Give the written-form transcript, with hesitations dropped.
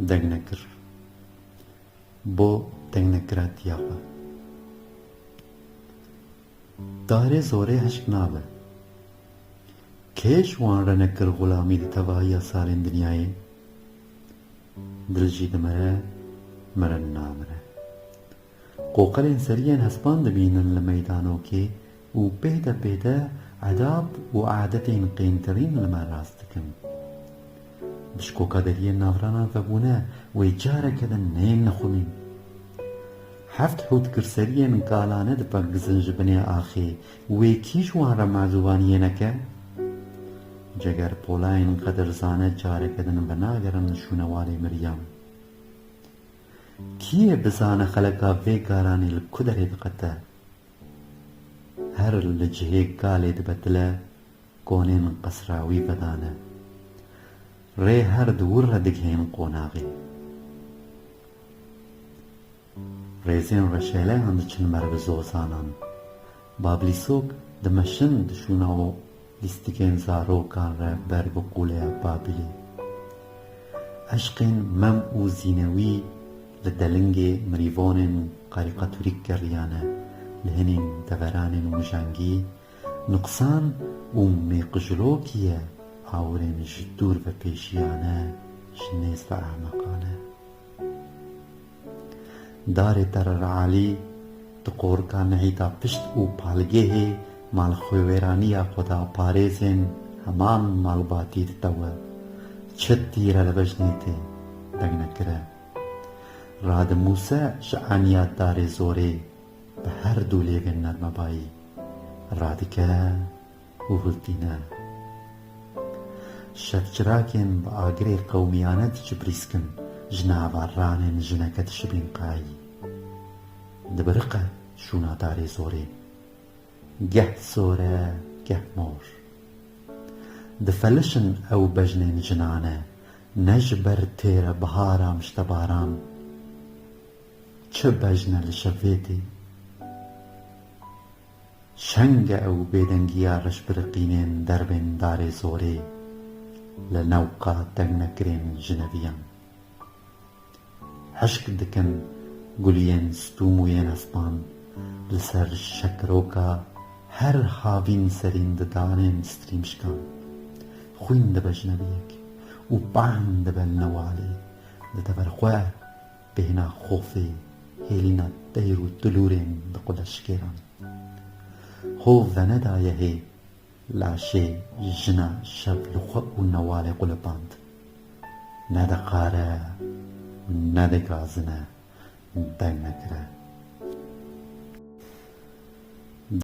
دەنگ نەکرد بۆ دەنگ نەکراتیاوە دارێ زۆرێ هەشک نابێ کێش وان ڕەنەکرد غوڵامی لە تەواهیە سارێن دنیایێ دڵژی دەمەرە مرن نامرە قۆقەلێن سەریان هەسپان دەبینن لە مەیدانۆکێ و پێدە پێدە عەداب و عادەتێن قێنترین لەمە ڕاست دەکەن بشکۆکە دەریە ناوڕانان فەبوونە وەی جارەکەدەن نێن نەخۆمین هەفت حوت کرسەریەن گالانە دەپەنگزن ji binê axê wê kî ji wan re mezûbaniyê neke ceger polayên qedirzane careke din venagerin li şûnewarê miryam kî yê bizane xeleka vê galanê li ku derê diqete her li cihê galê dibe dile konên qesrawî vedane rê her dûr re digihên qonaxê rêzên reşeleyan diçin mer bi zozanan bablîsok dimeşin di şûna û lîstikên zarokan re ber bi qûleya Babilê eşqên mem û zînewî li delingê mirîvanên karîkatûrîk geriyane li hinên deveranên mijangî nuqsan û mêqjilokî ye hawirên ji dûr ve pêşiyane ji nêz ve ehmeqane darê tereralî di qorka nehîta pişt û palgehê malxwêraniya xweda parêzên heman malbatî ditewe çi tîre li bejnê tê deng nekire radimûse ji eniya darê zorê bi her dû lêvên nermebayî radike û hiltîne şevçirakên bi agirê qewmiyane dicibrîskin ji nava ranên jineke dişibîn qayî dibiriqe şûna darê zorê geh sore geh mor difelişin ew bejnên jinane ne ji ber têre bihara miştebaran çi bejne li şevê tê şenge ew bêdengiya reşbiriqînên derbên darê zorê li newqa deng nekirên jineviyan hişk dikin guliyên stûm û yên hespan li ser şekiroka her havîn serîn di danên strîmşkan xwîn dibe jineviyek û bang dibe li newalê di deverxwe bêhna xofê hêlîna dêr û dulûrên di quleşkêran hov venedaye hê laşê jina şev li xwe û newalê qulipand ne diqare ne digazine deng nekire